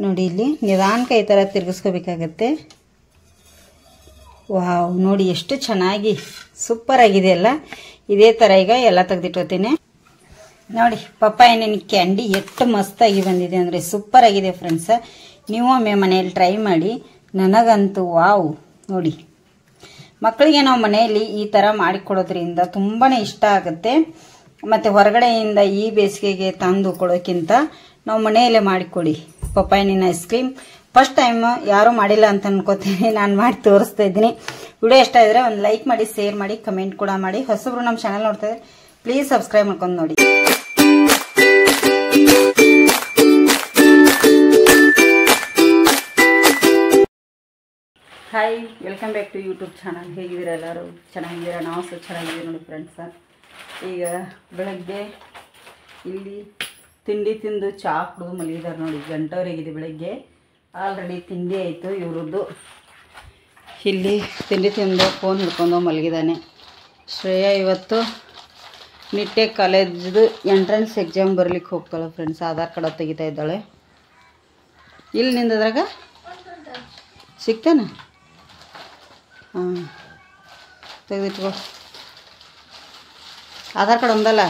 ನೋಡಿ ಇಲ್ಲಿ ನಿಧಾನಕ್ಕೆ ಈ ಥರ ತಿರುಗಿಸ್ಕೋಬೇಕಾಗತ್ತೆ. ವಾವ್, ನೋಡಿ ಎಷ್ಟು ಚೆನ್ನಾಗಿ ಸೂಪರ್ ಆಗಿದೆ ಅಲ್ಲ. ಇದೇ ಥರ ಈಗ ಎಲ್ಲ ತೆಗೆದಿಟ್ಕೋತೀನಿ. ನೋಡಿ ಪಪ್ಪಾಯ ಹಣ್ಣಿನ ಕ್ಯಾಂಡಿ ಎಷ್ಟು ಮಸ್ತಾಗಿ ಬಂದಿದೆ ಅಂದರೆ ಸೂಪರ್ ಆಗಿದೆ ಫ್ರೆಂಡ್ಸ್. ನೀವು ಒಮ್ಮೆ ಮನೆಯಲ್ಲಿ ಟ್ರೈ ಮಾಡಿ. ನನಗಂತೂ ವಾವ್. ನೋಡಿ ಮಕ್ಕಳಿಗೆ ನಾವು ಮನೆಯಲ್ಲಿ ಈ ಥರ ಮಾಡಿಕೊಡೋದ್ರಿಂದ ತುಂಬಾ ಇಷ್ಟ ಆಗುತ್ತೆ. ಮತ್ತು ಹೊರಗಡೆಯಿಂದ ಈ ಬೇಸಿಗೆಗೆ ತಂದು ಕೊಡೋಕ್ಕಿಂತ ನಾವು ಮನೆಯಲ್ಲೇ ಮಾಡಿಕೊಡಿ ಪಪ್ಪಾಯ ಹಣ್ಣಿನ ಐಸ್ ಕ್ರೀಮ್. ಫಸ್ಟ್ ಟೈಮ್ ಯಾರೂ ಮಾಡಿಲ್ಲ ಅಂತ ಅನ್ಕೋತೀನಿ, ನಾನು ಮಾಡಿ ತೋರಿಸ್ತಾ ಇದ್ದೀನಿ. ವಿಡಿಯೋ ಇಷ್ಟ ಇದ್ರೆ ಒಂದು ಲೈಕ್ ಮಾಡಿ, ಶೇರ್ ಮಾಡಿ, ಕಮೆಂಟ್ ಕೂಡ ಮಾಡಿ. ಹೊಸಬ್ರು ನಮ್ಮ ಚಾನಲ್ ನೋಡ್ತಾ ಇದ್ರೆ ಪ್ಲೀಸ್ ಸಬ್ಸ್ಕ್ರೈಬ್ ಮಾಡ್ಕೊಂಡು ನೋಡಿ. Hi, welcome back to YouTube channel. ಹೇಗಿದ್ದೀರಾ ಎಲ್ಲರೂ? ಚೆನ್ನಾಗಿದ್ದೀರಾ? ನಾವು ಸಹ ಚೆನ್ನಾಗಿದ್ದೀವಿ ನೋಡಿ ಫ್ರೆಂಡ್ಸ. ಈಗ ಬೆಳಗ್ಗೆ ಇಲ್ಲಿ ತಿಂಡಿ ತಿಂದು ಚಹಾ ಕುಡಿದು ಮಲಗಿದ್ದಾರೆ ನೋಡಿ. ಗಂಟವರೆಗಿದೆ ಬೆಳಗ್ಗೆ. ಆಲ್ರೆಡಿ ತಿಂಡಿ ಆಯಿತು ಇವ್ರದ್ದು. ಇಲ್ಲಿ ತಿಂಡಿ ತಿಂದು ಫೋನ್ ಹಿಡ್ಕೊಂಡು ಮಲಗಿದ್ದಾನೆ. ಶ್ರೇಯಾ ಇವತ್ತು ನಿಟ್ಟೆ ಕಾಲೇಜ್ದು ಎಂಟ್ರೆನ್ಸ್ ಎಕ್ಸಾಮ್ ಬರಲಿಕ್ಕೆ ಹೋಗ್ತಾಳೆ ಫ್ರೆಂಡ್ಸ್. ಆಧಾರ್ ಕಾರ್ಡ್ ತೆಗಿತಾ ಇದ್ದಾಳೆ. ಇಲ್ಲಿ ನಿಂದದ್ರಾಗ ಸಿಗ್ತಾನೆ. ಹಾಂ, ತೆಗೆದಿಟ್ಕೋ. ಆಧಾರ್ ಕಾರ್ಡ್ ಒಂದಲ್ಲ,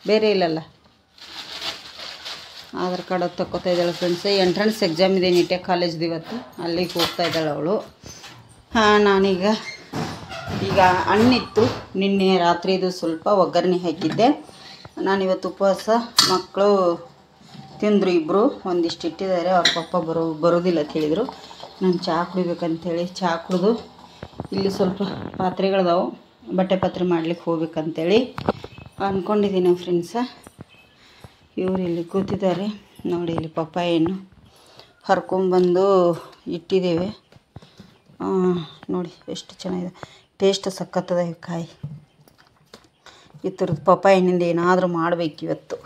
ಬೇರೆ ಇಲ್ಲಲ್ಲ. ಆಧಾರ್ ಕಾರ್ಡ್ ತಗೋತಾ ಇದ್ದಾಳೆ ಫ್ರೆಂಡ್ಸ್. ಎಂಟ್ರೆನ್ಸ್ ಎಕ್ಸಾಮ್ ಇದೆ ನಿಟ್ಟೆ ಕಾಲೇಜ್ದು ಇವತ್ತು. ಅಲ್ಲಿಗೆ ಹೋಗ್ತಾ ಇದ್ದಾಳೆ ಅವಳು. ಹಾಂ, ನಾನೀಗ ಹಣ್ಣಿತ್ತು ನಿನ್ನೆ ರಾತ್ರಿದು ಸ್ವಲ್ಪ ಒಗ್ಗರಣೆ ಹಾಕಿದ್ದೆ. ನಾನಿವತ್ತು ಉಪವಾಸ. ಮಕ್ಕಳು ತಿಂದರು ಇಬ್ಬರು. ಒಂದಿಷ್ಟು ಇಟ್ಟಿದ್ದಾರೆ. ಅವ್ರ ಪಪ್ಪ ಬರೋದಿಲ್ಲ ಅಂತ ಹೇಳಿದರು. ನಾನು ಚಹಾ ಕುಡಿಬೇಕಂತೇಳಿ ಚಹಾ ಕುಡಿದು ಇಲ್ಲಿ ಸ್ವಲ್ಪ ಪಾತ್ರೆಗಳದಾವು, ಬಟ್ಟೆ ಪಾತ್ರೆ ಮಾಡ್ಲಿಕ್ಕೆ ಹೋಗ್ಬೇಕಂತೇಳಿ ಅಂದ್ಕೊಂಡಿದ್ದೀನಿ ಫ್ರೆಂಡ್ಸ. ಇವರು ಇಲ್ಲಿ ಕೂತಿದ್ದಾರೆ ನೋಡಿ. ಇಲ್ಲಿ ಪಪ್ಪಾಯ ಹಣ್ಣು ಹರ್ಕೊಂಬಂದು ಇಟ್ಟಿದ್ದೇವೆ ನೋಡಿ. ಎಷ್ಟು ಚೆನ್ನಾಗಿದೆ, ಟೇಸ್ಟ್ ಸಖತ್ತದ ಈ ಕಾಯಿ. ಈ ಥರದ್ದು ಪಪ್ಪಾಯ ಹಣ್ಣಿಂದ ಏನಾದರೂ ಮಾಡಬೇಕು ಇವತ್ತು.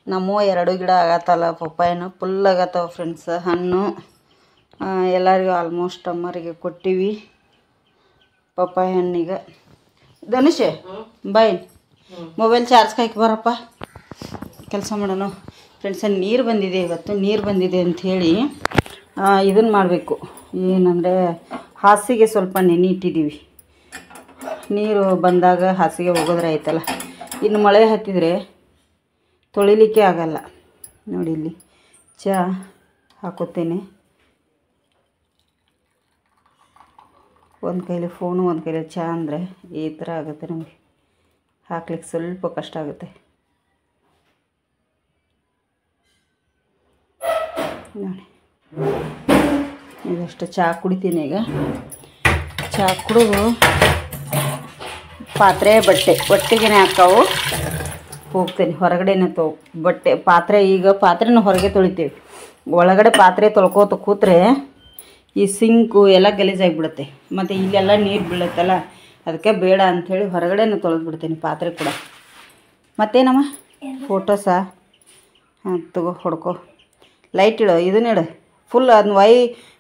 ನಮ್ಮ 2 ಗಿಡ ಆಗತ್ತಲ್ಲ ಪಪ್ಪಾಯನ, ಫುಲ್ ಆಗತ್ತವ ಫ್ರೆಂಡ್ಸ್ ಹಣ್ಣು. ಎಲ್ಲರಿಗೂ ಆಲ್ಮೋಸ್ಟ್ ಅಮ್ಮರಿಗೆ ಕೊಟ್ಟಿವಿ ಪಪ್ಪಾಯ ಹಣ್ಣಿಗೆ. ಧನುಷ್ ಬಾಯ್, ಮೊಬೈಲ್ ಚಾರ್ಜ್ ಹಾಕಿ ಬರಪ್ಪ, ಕೆಲಸ ಮಾಡೋಣ ಫ್ರೆಂಡ್ಸ. ನೀರು ಬಂದಿದೆ ಇವತ್ತು. ನೀರು ಬಂದಿದೆ ಅಂಥೇಳಿ ಇದನ್ನು ಮಾಡಬೇಕು. ಏನಂದರೆ ಹಾಸಿಗೆ ಸ್ವಲ್ಪ ನೆನೆ ಇಟ್ಟಿದ್ದೀವಿ. ನೀರು ಬಂದಾಗ ಹಾಸಿಗೆ ಹೋಗೋದ್ರೆ ಆಯ್ತಲ್ಲ. ಇನ್ನು ಮಳೆ ಹತ್ತಿದರೆ ತೊಳಿಲಿಕ್ಕೆ ಆಗಲ್ಲ ನೋಡಿ. ಇಲ್ಲಿ ಚಹಾ ಹಾಕೋತೇನೆ. ಒಂದು ಕೈಲಿ ಫೋನು, ಒಂದು ಕೈಲಿ ಚಹಾ ಅಂದರೆ ಈ ಥರ ಆಗುತ್ತೆ ನಮಗೆ. ಹಾಕ್ಲಿಕ್ಕೆ ಸ್ವಲ್ಪ ಕಷ್ಟ ಆಗುತ್ತೆ ನೋಡಿ. ಇದಷ್ಟು ಚಹಾ ಕುಡಿತೀನಿ ಈಗ. ಚಹಾ ಕುಡಿದು ಪಾತ್ರೆ ಬಟ್ಟೆಗೆ ಹಾಕಾವು ಹೋಗ್ತೇನೆ. ಹೊರಗಡೆನೇ ಪಾತ್ರೆನ ಹೊರಗೆ ತೊಳಿತೀವಿ. ಒಳಗಡೆ ಪಾತ್ರೆ ತೊಳ್ಕೋತ ಕೂತ್ರೆ ಈ ಸಿಂಕು ಎಲ್ಲ ಗಲೀಜಾಗಿಬಿಡುತ್ತೆ. ಮತ್ತು ಇಲ್ಲೆಲ್ಲ ನೀರು ಬೀಳುತ್ತಲ್ಲ, ಅದಕ್ಕೆ ಬೇಡ ಅಂಥೇಳಿ ಹೊರಗಡೆನೇ ತೊಳೆದು ಬಿಡ್ತೀನಿ ಪಾತ್ರೆ ಕೂಡ. ಮತ್ತೇನಮ್ಮ ಫೋಟೋಸಾ? ಹಾಂ ತಗೋ, ಹೊಡ್ಕೊ. ಲೈಟ್ ಇಡು, ಇದನ್ನಿಡು ಫುಲ್. ಅದನ್ನ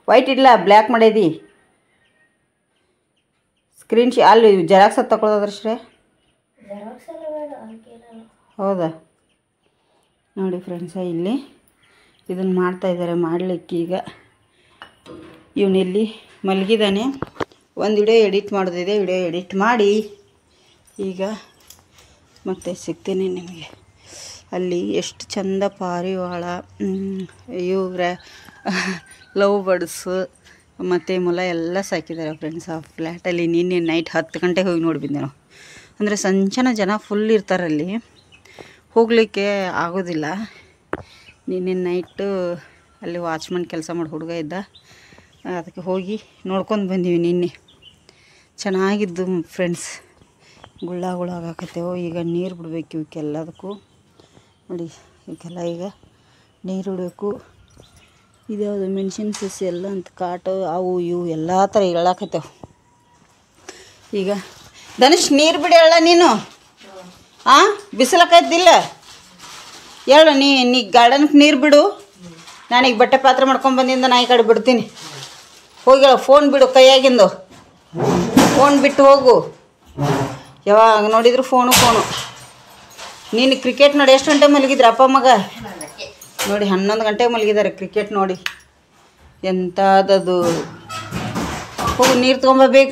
ವೈಟ್ ಇಡಲ, ಬ್ಲ್ಯಾಕ್ ಮಾಡೇದಿ. ಸ್ಕ್ರೀನ್ ಅಲ್ಲಿ ಜೆರಾಕ್ಸ್ ಅದು ತಗೊಳ್ಳೋದ್ರ ಶ್ರೇ? ಹೌದಾ? ನೋಡಿ ಫ್ರೆಂಡ್ಸ, ಇಲ್ಲಿ ಇದನ್ನು ಮಾಡ್ತಾಯಿದ್ದಾರೆ ಮಾಡಲಿಕ್ಕೆ. ಈಗ ಇವನಿಲ್ಲಿ ಮಲಗಿದ್ದಾನೆ. ಒಂದು ವಿಡಿಯೋ ಎಡಿಟ್ ಮಾಡೋದಿದೆ. ವಿಡಿಯೋ ಎಡಿಟ್ ಮಾಡಿ ಈಗ ಮತ್ತೆ ಸಿಗ್ತೀನಿ ನಿಮಗೆ. ಅಲ್ಲಿ ಎಷ್ಟು ಚಂದ ಪಾರಿವಾಳ, ಇವರ ಲವ್ ಬರ್ಡ್ಸು ಮತ್ತು ಮೊಲ ಎಲ್ಲ ಸಾಕಿದ್ದಾರೆ ಫ್ರೆಂಡ್ಸ್ ಆ ಫ್ಲ್ಯಾಟಲ್ಲಿ. ನಿನ್ನೆ ನೈಟ್ 10 ಗಂಟೆಗೆ ಹೋಗಿ ನೋಡಿ ಬಂದೆ ನಾವು. ಅಂದರೆ ಸಂಚನ ಜನ ಫುಲ್ ಇರ್ತಾರಲ್ಲಿ, ಹೋಗಲಿಕ್ಕೆ ಆಗೋದಿಲ್ಲ. ನಿನ್ನೆ ನೈಟು ಅಲ್ಲಿ ವಾಚ್ಮನ್ ಕೆಲಸ ಮಾಡಿ ಹುಡುಗ ಇದ್ದ, ಅದಕ್ಕೆ ಹೋಗಿ ನೋಡ್ಕೊಂಡು ಬಂದೀವಿ ನಿನ್ನೆ. ಚೆನ್ನಾಗಿದ್ದು ಫ್ರೆಂಡ್ಸ್. ಗುಳ್ಳಾಗತ್ತೇವೋ. ಈಗ ನೀರು ಬಿಡಬೇಕು ಇವಕ್ಕೆಲ್ಲದಕ್ಕೂ ನೋಡಿ. ಇವಕ್ಕೆಲ್ಲ ಈಗ ನೀರು ಬಿಡಬೇಕು. ಇದ್ಯಾವುದು ಮೆಣಸಿನ ಸಸಿ ಎಲ್ಲ ಅಂತ ಕಾಟು ಅವು ಇವು ಎಲ್ಲ ಥರ ಹೇಳಾಕತ್ತೇವೆ. ಈಗ ಧನುಷ್ ನೀರು ಬಿಡಿ ಹೇಳ ನೀನು. ಹಾಂ, ಬಿಸಿಲಕ್ಕೈತಿಲ್ಲ ಹೇಳು. ನೀ ಗಾರ್ಡನ್ಗೆ ನೀರು ಬಿಡು. ನಾನೀಗ ಬಟ್ಟೆ ಪಾತ್ರೆ ಮಾಡ್ಕೊಂಬಂದಿಂದ ನಾ ಈ ಕಡೆ ಬಿಡ್ತೀನಿ. ಹೋಗಿ ಫೋನ್ ಬಿಡು ಕೈಯಾಗಿಂದು. ಫೋನ್ ಬಿಟ್ಟು ಹೋಗು. ಯಾವಾಗ ನೋಡಿದ್ರು ಫೋನು. ನೀನು ಕ್ರಿಕೆಟ್ ನೋಡಿ ಎಷ್ಟು ಗಂಟೆ ಮಲಗಿದ್ರು ಅಪ್ಪ ಮಗ? ನೋಡಿ 11 ಗಂಟೆಗೆ ಮಲಗಿದ್ದಾರೆ. ಕ್ರಿಕೆಟ್ ನೋಡಿ ಎಂಥದ್ದು. ಹೋಗು ನೀರು ತೊಗೊಂಬ ಬೇಗ.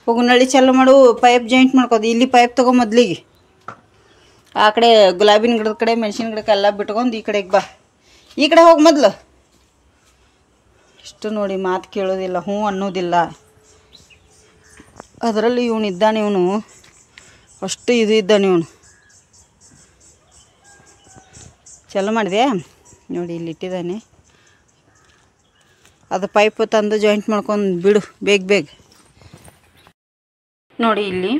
ಹೋಗು ನಳಿ ಚಾಲು ಮಾಡು. ಪೈಪ್ ಜಾಯಿಂಟ್ ಮಾಡ್ಕೋದು. ಇಲ್ಲಿ ಪೈಪ್ ತೊಗೊ ಮೊದಲಿಗೆ. ಆ ಕಡೆ ಗುಲಾಬಿನ ಗಿಡದ ಕಡೆ ಮೆಣಸಿನ ಗಿಡಕ್ಕೆ ಎಲ್ಲ ಬಿಟ್ಕೊಂಡು ಈ ಕಡೆಗೆ ಬಾ. ಈ ಕಡೆ ಹೋಗಿ ಮೊದಲು. ಇಷ್ಟು ನೋಡಿ ಮಾತು ಕೇಳೋದಿಲ್ಲ, ಹ್ಞೂ ಅನ್ನೋದಿಲ್ಲ. ಅದರಲ್ಲಿ ಇವನು ಇದ್ದಾನೆ. ಇವನು ಅಷ್ಟು ಇದು ಇದ್ದಾನೆ. ಇವನು ಚಲೋ ಮಾಡಿದೆ ನೋಡಿ. ಇಲ್ಲಿ ಇಟ್ಟಿದ್ದಾನೆ. ಅದು ಪೈಪ್ ತಂದು ಜಾಯಿಂಟ್ ಮಾಡ್ಕೊಂಡು ಬಿಡು ಬೇಗ. ನೋಡಿ ಇಲ್ಲಿ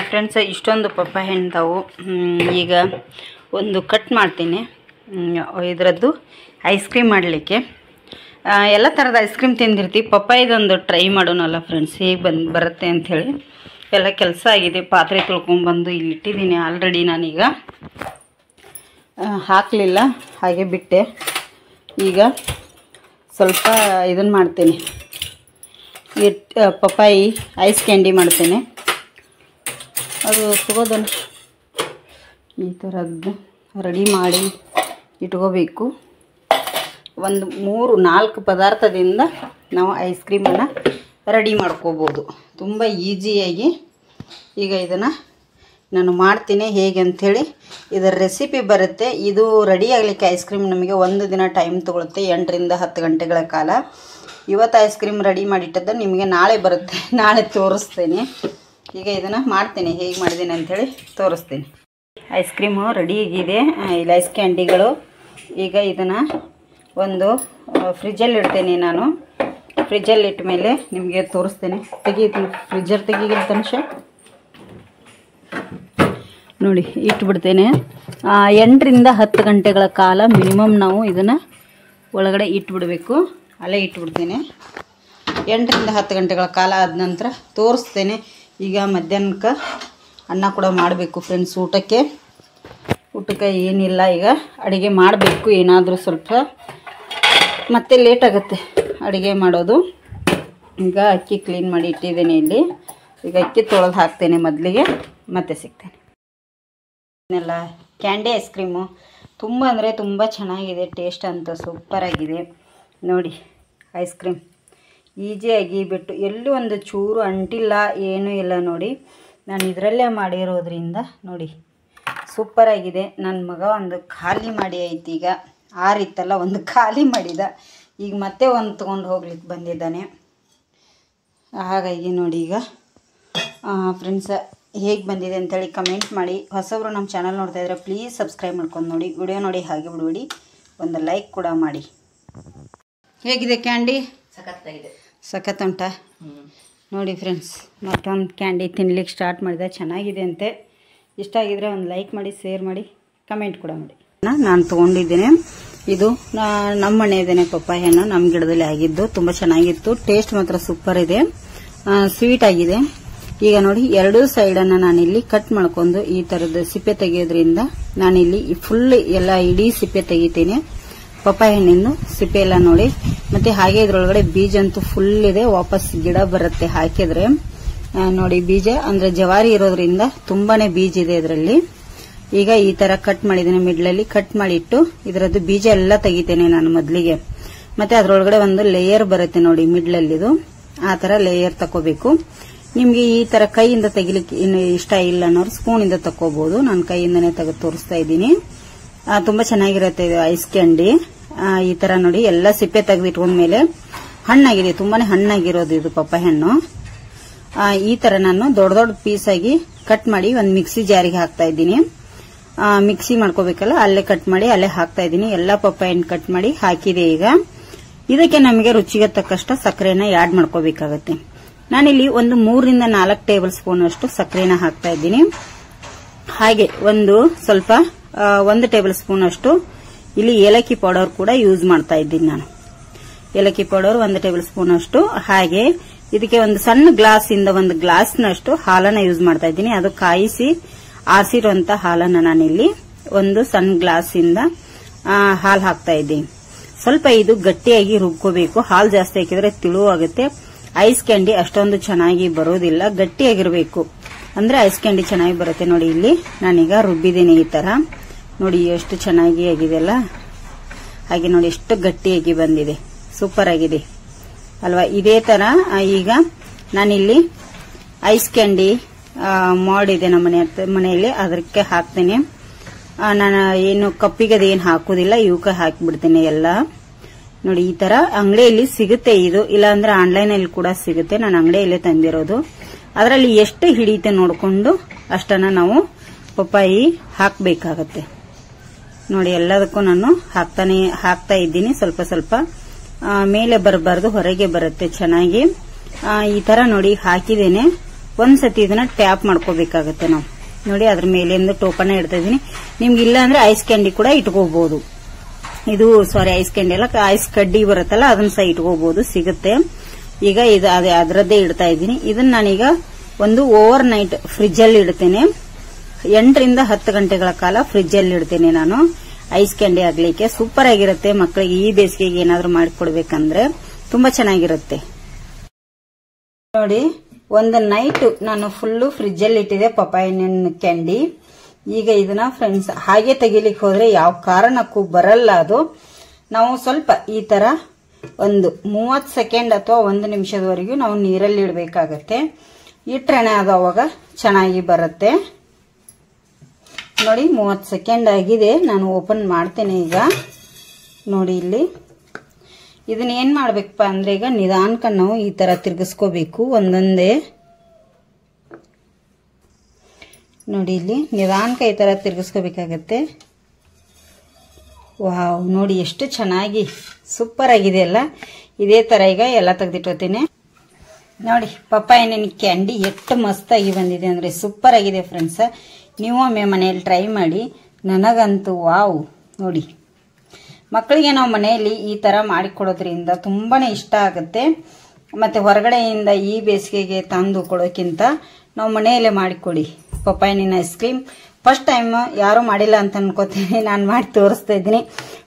ಫ್ರೆಂಡ್ಸ್ ಇಷ್ಟೊಂದು ಪಪ್ಪಾಯ ಹಣ್ಣು. ಈಗ ಒಂದು ಕಟ್ ಮಾಡ್ತೀನಿ ಇದರದ್ದು ಐಸ್ ಕ್ರೀಮ್ ಮಾಡಲಿಕ್ಕೆ. ಎಲ್ಲ ಥರದ ಐಸ್ ಕ್ರೀಮ್ ತಿಂದಿರ್ತೀವಿ. ಪಪ್ಪಾಯದೊಂದು ಟ್ರೈ ಮಾಡೋಣಲ್ಲ ಫ್ರೆಂಡ್ಸ್, ಹೇಗೆ ಬರುತ್ತೆ ಅಂಥೇಳಿ. ಎಲ್ಲ ಕೆಲಸ ಆಗಿದೆ. ಪಾತ್ರೆ ತೊಳ್ಕೊಂಬಂದು ಇಲ್ಲಿ ಇಟ್ಟಿದ್ದೀನಿ ಆಲ್ರೆಡಿ. ನಾನೀಗ ಹಾಕಲಿಲ್ಲ, ಹಾಗೆ ಬಿಟ್ಟೆ. ಈಗ ಸ್ವಲ್ಪ ಇದನ್ನು ಮಾಡ್ತೇನೆ, ಪಪ್ಪಾಯಿ ಐಸ್ ಕ್ಯಾಂಡಿ ಮಾಡ್ತೇನೆ. ಅದು ತಗೋದನ್ನು ಈ ಥರದ್ದು ರೆಡಿ ಮಾಡಿ ಇಟ್ಕೋಬೇಕು. ಒಂದು 3-4 ಪದಾರ್ಥದಿಂದ ನಾವು ಐಸ್ ಕ್ರೀಮನ್ನು ರೆಡಿ ಮಾಡ್ಕೋಬೋದು ತುಂಬ ಈಸಿಯಾಗಿ. ಈಗ ಇದನ್ನು ನಾನು ಮಾಡ್ತೀನಿ ಹೇಗೆ ಅಂಥೇಳಿ. ಇದರ ರೆಸಿಪಿ ಬರುತ್ತೆ. ಇದು ರೆಡಿ ಆಗಲಿಕ್ಕೆ ಐಸ್ ಕ್ರೀಮ್ ನಮಗೆ 1 ದಿನ ಟೈಮ್ ತೊಗೊಳುತ್ತೆ, 8ರಿಂದ 10 ಗಂಟೆಗಳ ಕಾಲ. ಇವತ್ತು ಐಸ್ ಕ್ರೀಮ್ ರೆಡಿ ಮಾಡಿಟ್ಟದ್ದು ನಿಮಗೆ ನಾಳೆ ಬರುತ್ತೆ, ನಾಳೆ ತೋರಿಸ್ತೇನೆ. ಈಗ ಇದನ್ನು ಮಾಡ್ತೇನೆ, ಹೇಗೆ ಮಾಡಿದ್ದೀನಿ ಅಂಥೇಳಿ ತೋರಿಸ್ತೀನಿ. ಐಸ್ ಕ್ರೀಮು ರೆಡಿ ಆಗಿದೆ, ಇಲ್ಲಿ ಐಸ್ ಕ್ಯಾಂಡಿಗಳು. ಈಗ ಇದನ್ನು ಒಂದು ಫ್ರಿಜ್ಜಲ್ಲಿ ಇಡ್ತೇನೆ ನಾನು. ಫ್ರಿಜ್ಜಲ್ಲಿ ಇಟ್ಟ ಮೇಲೆ ನಿಮಗೆ ತೋರಿಸ್ತೇನೆ. ತೆಗೀತೀನಿ, ಫ್ರಿಜ್ಜರ್ ತೆಗೀಗಿಲ್ಲ ತನಿಷ. ನೋಡಿ ಇಟ್ಬಿಡ್ತೇನೆ. 8ರಿಂದ 10 ಗಂಟೆಗಳ ಕಾಲ ಮಿನಿಮಮ್ ನಾವು ಇದನ್ನು ಒಳಗಡೆ ಇಟ್ಬಿಡಬೇಕು. ಅಲ್ಲೇ ಇಟ್ಬಿಡ್ತೇನೆ. 8ರಿಂದ 10 ಗಂಟೆಗಳ ಕಾಲ ಆದ ನಂತರ ತೋರಿಸ್ತೇನೆ. ಈಗ ಮಧ್ಯಾಹ್ನಕ್ಕೆ ಅನ್ನ ಕೂಡ ಮಾಡಬೇಕು ಫ್ರೆಂಡ್ಸ್. ಊಟಕ್ಕೆ ಏನಿಲ್ಲ, ಈಗ ಅಡುಗೆ ಮಾಡಬೇಕು. ಏನಾದರೂ ಸ್ವಲ್ಪ ಮತ್ತೆ ಲೇಟ್ ಆಗುತ್ತೆ ಅಡುಗೆ ಮಾಡೋದು. ಈಗ ಅಕ್ಕಿ ಕ್ಲೀನ್ ಮಾಡಿ ಇಟ್ಟಿದ್ದೇನೆ ಇಲ್ಲಿ. ಈಗ ಅಕ್ಕಿ ತೊಳೆದು ಹಾಕ್ತೇನೆ ಮೊದಲಿಗೆ, ಮತ್ತೆ ಸಿಗ್ತೇನೆ. ಇದನ್ನೆಲ್ಲ ಕ್ಯಾಂಡಿ ಐಸ್ ಕ್ರೀಮು ತುಂಬ ಅಂದರೆ ತುಂಬ ಚೆನ್ನಾಗಿದೆ. ಟೇಸ್ಟ್ ಅಂತ ಸೂಪರಾಗಿದೆ ನೋಡಿ. ಐಸ್ ಕ್ರೀಮ್ ಈಸಿಯಾಗಿ ಬಿಟ್ಟು ಎಲ್ಲೂ ಒಂದು ಚೂರು ಅಂಟಿಲ್ಲ, ಏನೂ ಇಲ್ಲ ನೋಡಿ. ನಾನು ಇದರಲ್ಲೇ ಮಾಡಿರೋದ್ರಿಂದ ನೋಡಿ ಸೂಪರಾಗಿದೆ. ನನ್ನ ಮಗ ಒಂದು ಖಾಲಿ ಮಾಡಿ ಐತಿ. ಈಗ ಆರಿತ್ತಲ್ಲ, ಒಂದು ಖಾಲಿ ಮಾಡಿದ. ಈಗ ಮತ್ತೆ ಒಂದು ತೊಗೊಂಡು ಹೋಗ್ಲಿಕ್ಕೆ ಬಂದಿದ್ದಾನೆ. ಹಾಗಾಗಿ ನೋಡಿ ಈಗ ಫ್ರೆಂಡ್ಸ ಹೇಗೆ ಬಂದಿದೆ ಅಂಥೇಳಿ ಕಮೆಂಟ್ ಮಾಡಿ. ಹೊಸಬ್ರು ನಮ್ಮ ಚಾನಲ್ ನೋಡ್ತಾಯಿದ್ರೆ ಪ್ಲೀಸ್ ಸಬ್ಸ್ಕ್ರೈಬ್ ಮಾಡ್ಕೊಂಡು ನೋಡಿ. ವಿಡಿಯೋ ನೋಡಿ ಹಾಗೆ ಬಿಡಬೇಡಿ, ಒಂದು ಲೈಕ್ ಕೂಡ ಮಾಡಿ. ಹೇಗಿದೆ ಕ್ಯಾಂಡಿ? ಸಖತ್ತಾಗಿದೆ. ಸಖತ್ ಉಂಟಾ? ನೋಡಿ ಫ್ರೆಂಡ್ಸ್, ಮತ್ತೊಂದು ಕ್ಯಾಂಡಿ ತಿನ್ಲಿಕ್ಕೆ ಸ್ಟಾರ್ಟ್ ಮಾಡಿದೆ. ಚೆನ್ನಾಗಿದೆ ಅಂತೆ. ಇಷ್ಟ ಆಗಿದ್ರೆ ಒಂದು ಲೈಕ್ ಮಾಡಿ, ಶೇರ್ ಮಾಡಿ, ಕಮೆಂಟ್ ಕೂಡ ಮಾಡಿ. ನಾನು ತೊಗೊಂಡಿದ್ದೇನೆ. ಇದು ನಮ್ಮ ಮನೆಯದೇನೆ ಪಪ್ಪಾಯ ಹಣ್ಣು, ನಮ್ಮ ಗಿಡದಲ್ಲಿ ಆಗಿದ್ದು. ತುಂಬ ಚೆನ್ನಾಗಿತ್ತು. ಟೇಸ್ಟ್ ಮಾತ್ರ ಸೂಪರ್ ಇದೆ, ಸ್ವೀಟ್ ಆಗಿದೆ. ಈಗ ನೋಡಿ 2 ಸೈಡನ್ನು ನಾನಿಲ್ಲಿ ಕಟ್ ಮಾಡ್ಕೊಂಡು ಈ ಥರದ ಸಿಪ್ಪೆ ತೆಗೆಯೋದ್ರಿಂದ ನಾನಿಲ್ಲಿ ಫುಲ್ ಎಲ್ಲ ಇಡೀ ಸಿಪ್ಪೆ ತೆಗಿತೀನಿ. ಪಪ್ಪಾಯ ಹಣ್ಣಿಂದು ಸಿಪ್ಪೆ ಎಲ್ಲ ನೋಡಿ. ಮತ್ತೆ ಹಾಗೆ ಇದ್ರೊಳಗಡೆ ಬೀಜ ಅಂತೂ ಫುಲ್ ಇದೆ. ವಾಪಸ್ ಗಿಡ ಬರುತ್ತೆ ಹಾಕಿದ್ರೆ. ನೋಡಿ ಬೀಜ ಅಂದ್ರೆ ಜವಾರಿ ಇರೋದ್ರಿಂದ ತುಂಬಾನೇ ಬೀಜ ಇದೆ ಇದರಲ್ಲಿ. ಈಗ ಈ ತರ ಕಟ್ ಮಾಡಿದ್ದೇನೆ, ಮಿಡ್ಲಲ್ಲಿ ಕಟ್ ಮಾಡಿಟ್ಟು ಇದರದ್ದು ಬೀಜ ಎಲ್ಲ ತೆಗಿತೇನೆ ನಾನು ಮೊದಲಿಗೆ. ಮತ್ತೆ ಅದರೊಳಗಡೆ ಒಂದು ಲೇಯರ್ ಬರುತ್ತೆ ನೋಡಿ ಮಿಡ್ಲಲ್ಲಿದು. ಆ ತರ ಲೇಯರ್ ತಕೋಬೇಕು. ನಿಮ್ಗೆ ಈ ತರ ಕೈಯಿಂದ ತೆಗಿಲಿಕ್ಕೆ ಇನ್ನು ಇಷ್ಟ ಇಲ್ಲ ಅನ್ನೋರು ಸ್ಪೂನ್ ಇಂದ ತಕೋಬಹುದು. ನಾನು ಕೈಯಿಂದನೇ ತೆಗೆದು ತೋರಿಸ್ತಾ ಇದ್ದೀನಿ. ತುಂಬಾ ಚೆನ್ನಾಗಿರುತ್ತೆ ಇದು ಐಸ್ ಕ್ಯಾಂಡಿ. ಈ ತರ ನೋಡಿ ಎಲ್ಲ ಸಿಪ್ಪೆ ತೆಗೆದಿಟ್ಕೊಂಡ್ಮೇಲೆ ಹಣ್ಣಾಗಿದೆ, ತುಂಬಾನೇ ಹಣ್ಣಾಗಿರೋದು ಇದು ಪಪ್ಪಾಯ ಹಣ್ಣು. ಈ ತರ ನಾನು ದೊಡ್ಡ ದೊಡ್ಡ ಪೀಸ್ ಆಗಿ ಕಟ್ ಮಾಡಿ ಒಂದು ಮಿಕ್ಸಿ ಜಾರಿಗೆ ಹಾಕ್ತಾ ಇದ್ದೀನಿ. ಮಿಕ್ಸಿ ಮಾಡ್ಕೋಬೇಕಲ್ಲ, ಅಲ್ಲೇ ಕಟ್ ಮಾಡಿ ಅಲ್ಲೇ ಹಾಕ್ತಾ ಇದ್ದೀನಿ. ಎಲ್ಲ ಪಪ್ಪಾಯ ಹಣ್ಣು ಕಟ್ ಮಾಡಿ ಹಾಕಿದೆ. ಈಗ ಇದಕ್ಕೆ ನಮಗೆ ರುಚಿಗೆ ತಕ್ಕಷ್ಟು ಸಕ್ಕರೆನ ಆಡ್ ಮಾಡ್ಕೋಬೇಕಾಗತ್ತೆ. ನಾನಿಲ್ಲಿ ಒಂದು 3ರಿಂದ 4 ಟೇಬಲ್ ಸ್ಪೂನ್ ಅಷ್ಟು ಸಕ್ಕರೆನ ಹಾಕ್ತಾ ಇದ್ದೀನಿ. ಹಾಗೆ ಒಂದು ಸ್ವಲ್ಪ 1 ಟೇಬಲ್ ಸ್ಪೂನ್ ಅಷ್ಟು ಇಲ್ಲಿ ಏಲಕ್ಕಿ ಪೌಡರ್ ಕೂಡ ಯೂಸ್ ಮಾಡ್ತಾ ಇದ್ದೀನಿ ನಾನು. ಏಲಕ್ಕಿ ಪೌಡರ್ 1 ಟೇಬಲ್ ಸ್ಪೂನ್ ಅಷ್ಟು. ಹಾಗೆ ಇದಕ್ಕೆ ಒಂದು ಸಣ್ಣ ಗ್ಲಾಸ್ ಇಂದ 1 ಗ್ಲಾಸ್ನಷ್ಟು ಹಾಲನ್ನ ಯೂಸ್ ಮಾಡ್ತಾ ಇದ್ದೀನಿ. ಅದು ಕಾಯಿಸಿ ಆರಿಸಿರುವಂತ ಹಾಲನ್ನ ನಾನಿಲ್ಲಿ ಒಂದು ಸಣ್ಣ ಗ್ಲಾಸ್ ಇಂದ ಹಾಲು ಹಾಕ್ತಾ ಇದ್ದೀನಿ. ಸ್ವಲ್ಪ ಇದು ಗಟ್ಟಿಯಾಗಿ ರುಬ್ಕೋಬೇಕು. ಹಾಲು ಜಾಸ್ತಿ ಹಾಕಿದ್ರೆ ತಿಳುವಾಗುತ್ತೆ. ಐಸ್ ಕ್ಯಾಂಡಿ ಅಷ್ಟೊಂದು ಚೆನ್ನಾಗಿ ಬರೋದಿಲ್ಲ, ಗಟ್ಟಿಯಾಗಿರ್ಬೇಕು ಅಂದ್ರೆ ಐಸ್ ಕ್ಯಾಂಡಿ ಚೆನ್ನಾಗಿ ಬರುತ್ತೆ. ನೋಡಿ ಇಲ್ಲಿ ನಾನೀಗ ರುಬ್ಬಿದ್ದೀನಿ ಈ ತರ. ನೋಡಿ ಎಷ್ಟು ಚೆನ್ನಾಗಿ ಆಗಿದೆಲ್ಲ. ಹಾಗೆ ನೋಡಿ ಎಷ್ಟು ಗಟ್ಟಿಯಾಗಿ ಬಂದಿದೆ, ಸೂಪರ್ ಆಗಿದೆ ಅಲ್ವಾ. ಇದೇ ತರ ಈಗ ನಾನಿಲ್ಲಿ ಐಸ್ ಕ್ಯಾಂಡಿ ಮಾಡಿದೆ ನಮ್ಮ ಮನೆಯಲ್ಲಿ, ಅದಕ್ಕೆ ಹಾಕ್ತೇನೆ. ನಾನು ಏನು ಕಪ್ಪಿಗೆ ಅದೇನು ಹಾಕೋದಿಲ್ಲ, ಇವಕ್ಕೆ ಹಾಕಿಬಿಡ್ತೇನೆ ಎಲ್ಲ. ನೋಡಿ ಈ ತರ ಅಂಗಡಿಯಲ್ಲಿ ಸಿಗುತ್ತೆ ಇದು, ಇಲ್ಲಾಂದ್ರೆ ಆನ್ಲೈನ್ ಅಲ್ಲಿ ಕೂಡ ಸಿಗುತ್ತೆ. ನಾನು ಅಂಗಡಿಯಲ್ಲೇ ತಂದಿರೋದು. ಅದರಲ್ಲಿ ಎಷ್ಟು ಹಿಡಿಯುತ್ತೆ ನೋಡ್ಕೊಂಡು ಅಷ್ಟನ್ನ ನಾವು ಪಪ್ಪಾಯಿ ಹಾಕಬೇಕಾಗತ್ತೆ. ನೋಡಿ ಎಲ್ಲದಕ್ಕೂ ನಾನು ಹಾಕ್ತಾ ಇದ್ದೀನಿ. ಸ್ವಲ್ಪ ಸ್ವಲ್ಪ ಮೇಲೆ ಬರಬಾರ್ದು, ಹೊರಗೆ ಬರುತ್ತೆ ಚೆನ್ನಾಗಿ. ಈ ತರ ನೋಡಿ ಹಾಕಿದ್ದೇನೆ. ಒಂದ್ಸತಿ ಇದನ್ನ ಟ್ಯಾಪ್ ಮಾಡ್ಕೋಬೇಕಾಗತ್ತೆ ನಾವು. ನೋಡಿ ಅದ್ರ ಮೇಲಿಂದ ಟೋಪನ್ನ ಇಡ್ತಾ ಇದೀನಿ. ನಿಮ್ಗೆ ಇಲ್ಲ ಅಂದ್ರೆ ಐಸ್ ಕ್ಯಾಂಡಿ ಕೂಡ ಇಟ್ಕೋಬಹುದು. ಇದು ಐಸ್ ಕ್ಯಾಂಡಿ ಅಲ್ಲ, ಐಸ್ ಕಡ್ಡಿ ಬರುತ್ತಲ್ಲ ಅದನ್ನ ಸಹ ಇಟ್ಕೋಬಹುದು, ಸಿಗುತ್ತೆ. ಈಗ ಇದು ಅದರದ್ದೇ ಇಡ್ತಾ ಇದ್ದೀನಿ. ಇದನ್ನ ನಾನೀಗ ಒಂದು ಓವರ್ ನೈಟ್ ಫ್ರಿಜ್ ಅಲ್ಲಿ ಇಡ್ತೇನೆ. 8 ರಿಂದ 10 ಗಂಟೆಗಳ ಕಾಲ ಫ್ರಿಜ್ ಅಲ್ಲಿ ಇಡ್ತೇನೆ ನಾನು, ಐಸ್ ಕ್ಯಾಂಡಿ ಆಗ್ಲಿಕ್ಕೆ. ಸೂಪರ್ ಆಗಿರುತ್ತೆ. ಮಕ್ಕಳಿಗೆ ಈ ಬೇಸಿಗೆಗೆ ಏನಾದ್ರೂ ಮಾಡಿಕೊಡ್ಬೇಕಂದ್ರೆ ತುಂಬಾ ಚೆನ್ನಾಗಿರುತ್ತೆ. ನೋಡಿ ಒಂದು ನೈಟ್ ನಾನು ಫುಲ್ಲು ಫ್ರಿಜ್ ಅಲ್ಲಿ ಇಟ್ಟಿದೆ ಪಪ್ಪಾಯಿನ ಕ್ಯಾಂಡಿ. ಈಗ ಇದನ್ನ ಫ್ರೆಂಡ್ಸ್ ಹಾಗೆ ತೆಗಿಲಿಕ್ಕೆ ಹೋದ್ರೆ ಯಾವ ಕಾರಣಕ್ಕೂ ಬರಲ್ಲ ಅದು. ನಾವು ಸ್ವಲ್ಪ ಈ ತರ ಒಂದು 30 ಸೆಕೆಂಡ್ ಅಥವಾ 1 ನಿಮಿಷದವರೆಗೂ ನಾವು ನೀರಲ್ಲಿ ಇಡಬೇಕಾಗತ್ತೆ. ಇಟ್ರೇನೆ ಅದು ಅವಾಗ ಚೆನ್ನಾಗಿ ಬರುತ್ತೆ. ನೋಡಿ 30 ಸೆಕೆಂಡ್ ಆಗಿದೆ. ನಾನು ಓಪನ್ ಮಾಡ್ತೇನೆ ಈಗ. ನೋಡಿ ಇಲ್ಲಿ ಇದನ್ನ ಏನ್ ಮಾಡ್ಬೇಕಪ್ಪ ಅಂದ್ರೆ ಈಗ ನಿಧಾನಕ್ಕೆ ನಾವು ಈ ತರ ತಿರ್ಗಿಸ್ಕೋಬೇಕು ಒಂದೊಂದೇ. ನೋಡಿ ಇಲ್ಲಿ ನಿಧಾನಕ್ಕೆ ಈ ತರ ತಿರ್ಗಿಸ್ಕೋಬೇಕಾಗತ್ತೆ. ವಾವ್, ನೋಡಿ ಎಷ್ಟು ಚೆನ್ನಾಗಿ ಸೂಪರ್ ಆಗಿದೆ ಅಲ್ಲ. ಇದೇ ತರ ಈಗ ಎಲ್ಲ ತೆಗೆದಿಟ್ಟೋತೀನಿ. ನೋಡಿ ಪಪ್ಪಾಯಿನ ಕ್ಯಾಂಡಿ ಎಷ್ಟು ಮಸ್ತಾಗಿ ಬಂದಿದೆ ಅಂದ್ರೆ ಸೂಪರ್ ಆಗಿದೆ ಫ್ರೆಂಡ್ಸ್. ನೀವು ಒಮ್ಮೆ ಮನೆಯಲ್ಲಿ ಟ್ರೈ ಮಾಡಿ. ನನಗಂತೂ ವಾವ್. ನೋಡಿ ಮಕ್ಕಳಿಗೆ ನಾವು ಮನೆಯಲ್ಲಿ ಈ ತರ ಮಾಡಿಕೊಡೋದ್ರಿಂದ ತುಂಬಾನೇ ಇಷ್ಟ ಆಗುತ್ತೆ. ಮತ್ತೆ ಹೊರಗಡೆಯಿಂದ ಈ ಬೇಸಿಗೆಗೆ ತಂದು ಕೊಡೋಕ್ಕಿಂತ ನಾವು ಮನೆಯಲ್ಲೇ ಮಾಡಿಕೊಡಿ ಪಪ್ಪಾಯಿನ ಐಸ್ ಕ್ರೀಮ್. ಫಸ್ಟ್ ಟೈಮ್ ಯಾರು ಮಾಡಿಲ್ಲ ಅಂತ ಅನ್ಕೋತೀನಿ, ನಾನು ಮಾಡಿ ತೋರಿಸ್ತಾ ಇದ್ದೀನಿ.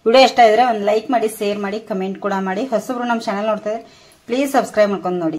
ವಿಡಿಯೋ ಇಷ್ಟ ಇದ್ರೆ ಒಂದು ಲೈಕ್ ಮಾಡಿ, ಶೇರ್ ಮಾಡಿ, ಕಮೆಂಟ್ ಕೂಡ ಮಾಡಿ. ಹೊಸಬ್ರು ನಮ್ಮ ಚಾನಲ್ ನೋಡ್ತಾ ಇದ್ರೆ ಪ್ಲೀಸ್ ಸಬ್ಸ್ಕ್ರೈಬ್ ಮಾಡ್ಕೊಂಡು ನೋಡಿ.